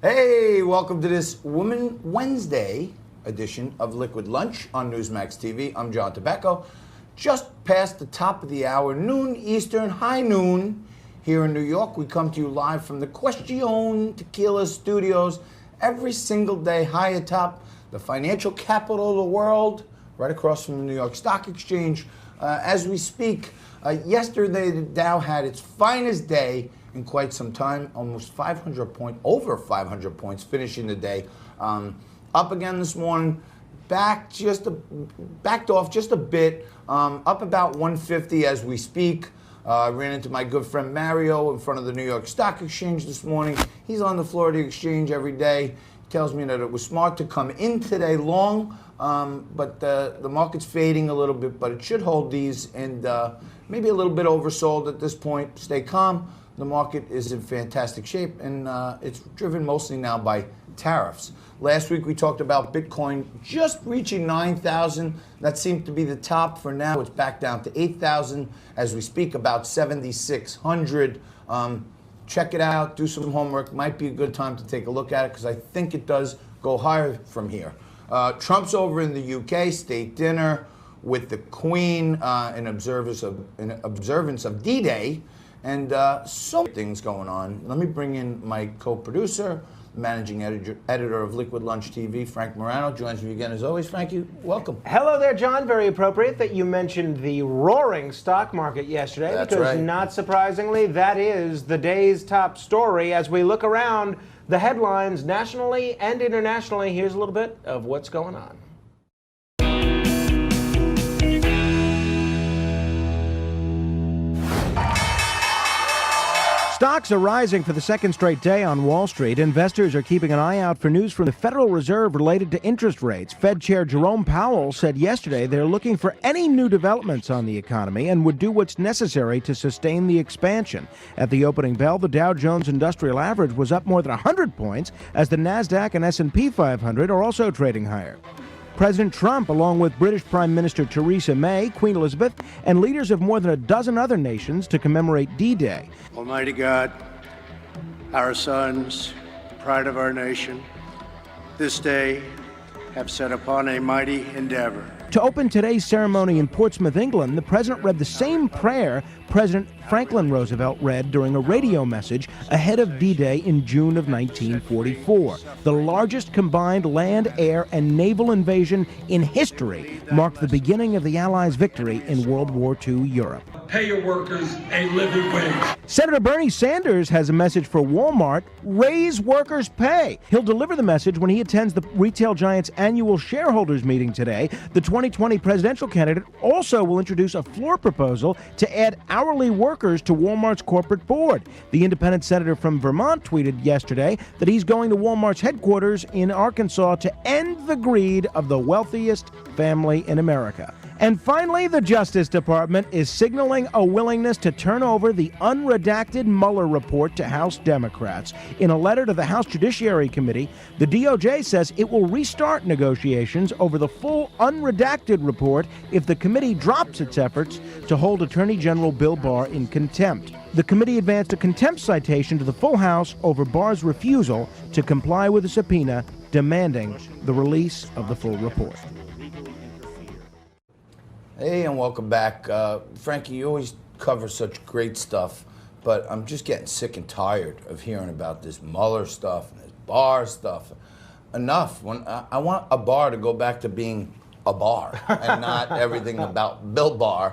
Hey, welcome to this Women Wednesday edition of Liquid Lunch on Newsmax TV. I'm John Tobacco. Just past the top of the hour, noon Eastern, high noon here in New York. We come to you live from the Question Tequila Studios every single day, high atop the financial capital of the world, right across from the New York Stock Exchange. As we speak, yesterday the Dow had its finest day in quite some time, almost 500 points, over 500 points, finishing the day. Up again this morning, backed off just a bit, up about 150 as we speak. I ran into my good friend Mario in front of the New York Stock Exchange this morning. He's on the floor of the exchange every day. He tells me that it was smart to come in today long, but the market's fading a little bit, but it should hold these and maybe a little bit oversold at this point. Stay calm. The market is in fantastic shape, and it's driven mostly now by tariffs. Last week we talked about Bitcoin just reaching 9,000. That seemed to be the top. For now, it's back down to 8,000 as we speak, about 7,600. Check it out, do some homework. Might be a good time to take a look at it because I think it does go higher from here. Trump's over in the UK, state dinner with the Queen in observance of D-Day. And so many things going on. Let me bring in my co-producer, managing editor of Liquid Lunch TV, Frank Morano, joins me again as always. Frankie, welcome. Hello there, John. Very appropriate that you mentioned the roaring stock market yesterday. That's because right. Not surprisingly, that is the day's top story. As we look around the headlines nationally and internationally, here's a little bit of what's going on. Stocks are rising for the second straight day on Wall Street. Investors are keeping an eye out for news from the Federal Reserve related to interest rates. Fed Chair Jerome Powell said yesterday they're looking for any new developments on the economy and would do what's necessary to sustain the expansion. At the opening bell, the Dow Jones Industrial Average was up more than 100 points, as the Nasdaq and S&P 500 are also trading higher. President Trump, along with British Prime Minister Theresa May, Queen Elizabeth, and leaders of more than a dozen other nations to commemorate D-Day. Almighty God, our sons, pride of our nation, this day have set upon a mighty endeavor. To open today's ceremony in Portsmouth, England, the president read the same prayer President Franklin Roosevelt read during a radio message ahead of D-Day in June of 1944. The largest combined land, air, and naval invasion in history marked the beginning of the Allies' victory in World War II Europe. Pay your workers a living wage. Senator Bernie Sanders has a message for Walmart: raise workers' pay. He'll deliver the message when he attends the retail giant's annual shareholders meeting today. The 2020 presidential candidate also will introduce a floor proposal to add hourly workers to Walmart's corporate board. The independent senator from Vermont tweeted yesterday that he's going to Walmart's headquarters in Arkansas to end the greed of the wealthiest family in America. And finally, the Justice Department is signaling a willingness to turn over the unredacted Mueller report to House Democrats. In a letter to the House Judiciary Committee, the DOJ says it will restart negotiations over the full unredacted report if the committee drops its efforts to hold Attorney General Bill Barr in contempt. The committee advanced a contempt citation to the full House over Barr's refusal to comply with a subpoena demanding the release of the full report. Hey, and welcome back. Frankie, you always cover such great stuff, but I'm just getting sick and tired of hearing about this Mueller stuff and this Barr stuff. Enough. I want a bar to go back to being a bar and not everything about Bill Barr.